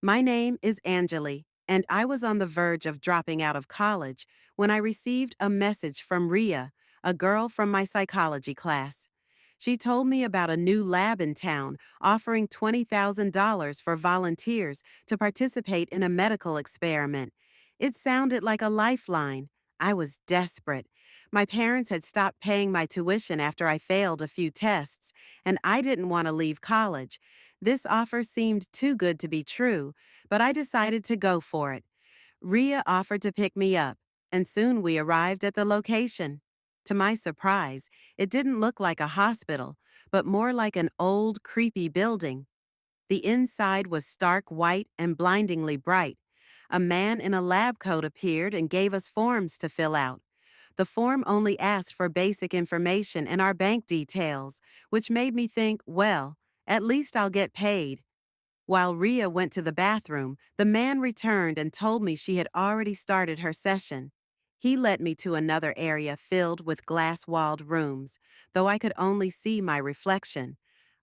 My name is Angeli, and I was on the verge of dropping out of college when I received a message from Ria, a girl from my psychology class. She told me about a new lab in town offering $20,000 for volunteers to participate in a medical experiment. It sounded like a lifeline. I was desperate. My parents had stopped paying my tuition after I failed a few tests, and I didn't want to leave college. This offer seemed too good to be true, but I decided to go for it. Ria offered to pick me up, and soon we arrived at the location. To my surprise, it didn't look like a hospital, but more like an old, creepy building. The inside was stark white and blindingly bright. A man in a lab coat appeared and gave us forms to fill out. The form only asked for basic information and our bank details, which made me think, well, at least I'll get paid. While Ria went to the bathroom, the man returned and told me she had already started her session. He led me to another area filled with glass-walled rooms, though I could only see my reflection.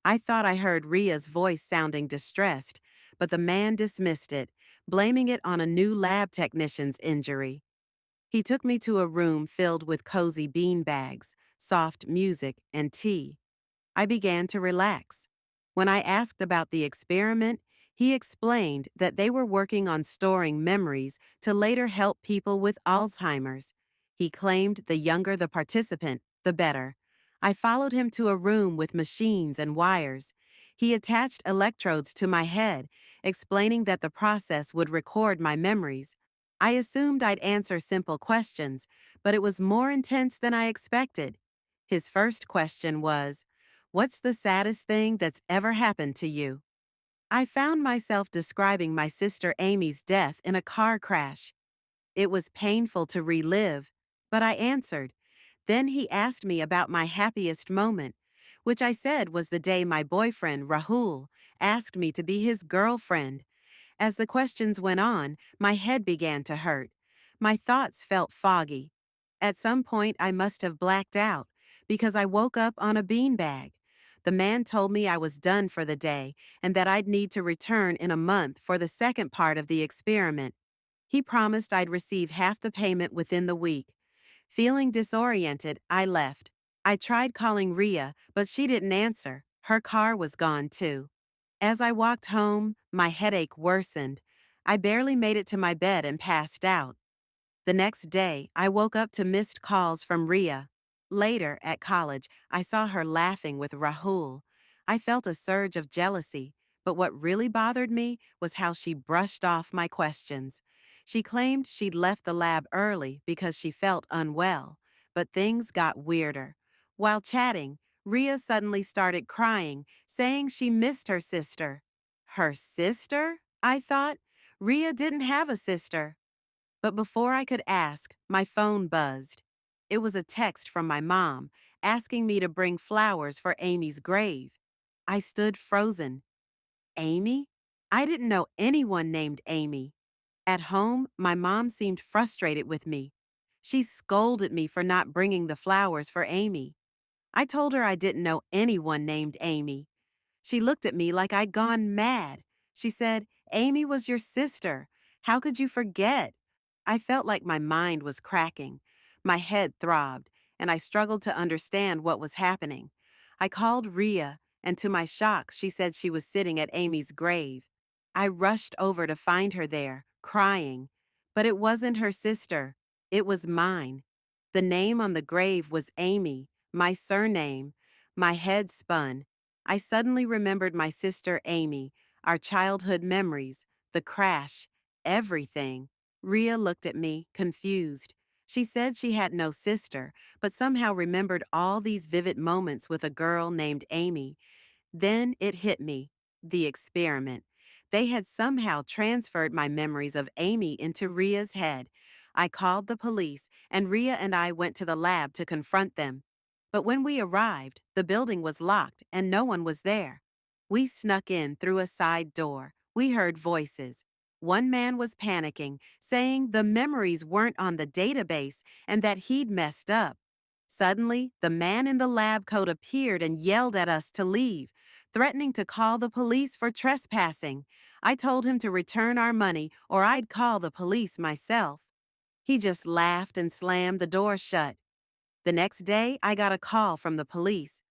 I thought I heard Ria's voice sounding distressed, but the man dismissed it, blaming it on a new lab technician's injury. He took me to a room filled with cozy bean bags, soft music, and tea. I began to relax. When I asked about the experiment, he explained that they were working on storing memories to later help people with Alzheimer's. He claimed the younger the participant, the better. I followed him to a room with machines and wires. He attached electrodes to my head, explaining that the process would record my memories. I assumed I'd answer simple questions, but it was more intense than I expected. His first question was, "What's the saddest thing that's ever happened to you?" I found myself describing my sister Amy's death in a car crash. It was painful to relive, but I answered. Then he asked me about my happiest moment, which I said was the day my boyfriend, Rahul, asked me to be his girlfriend. As the questions went on, my head began to hurt. My thoughts felt foggy. At some point, I must have blacked out because I woke up on a beanbag. The man told me I was done for the day and that I'd need to return in a month for the second part of the experiment. He promised I'd receive half the payment within the week. Feeling disoriented, I left. I tried calling Ria, but she didn't answer. Her car was gone too. As I walked home, my headache worsened. I barely made it to my bed and passed out. The next day, I woke up to missed calls from Ria. Later, at college, I saw her laughing with Rahul. I felt a surge of jealousy, but what really bothered me was how she brushed off my questions. She claimed she'd left the lab early because she felt unwell, but things got weirder. While chatting, Ria suddenly started crying, saying she missed her sister. Her sister? I thought. Ria didn't have a sister. But before I could ask, my phone buzzed. It was a text from my mom asking me to bring flowers for Amy's grave. I stood frozen. Amy? I didn't know anyone named Amy. At home, my mom seemed frustrated with me. She scolded me for not bringing the flowers for Amy. I told her I didn't know anyone named Amy. She looked at me like I'd gone mad. She said, "Amy was your sister. How could you forget?" I felt like my mind was cracking. My head throbbed, and I struggled to understand what was happening. I called Ria, and to my shock, she said she was sitting at Amy's grave. I rushed over to find her there, crying. But it wasn't her sister. It was mine. The name on the grave was Amy, my surname. My head spun. I suddenly remembered my sister Amy, our childhood memories, the crash, everything. Ria looked at me, confused. She said she had no sister, but somehow remembered all these vivid moments with a girl named Amy. Then it hit me, the experiment. They had somehow transferred my memories of Amy into Ria's head. I called the police, and Ria and I went to the lab to confront them. But when we arrived, the building was locked and no one was there. We snuck in through a side door. We heard voices. One man was panicking, saying the memories weren't on the database and that he'd messed up. Suddenly, the man in the lab coat appeared and yelled at us to leave, threatening to call the police for trespassing. I told him to return our money or I'd call the police myself. He just laughed and slammed the door shut. The next day, I got a call from the police.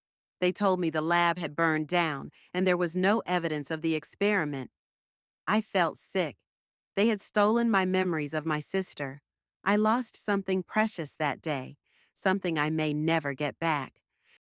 They told me the lab had burned down and there was no evidence of the experiment. I felt sick. They had stolen my memories of my sister. I lost something precious that day, something I may never get back.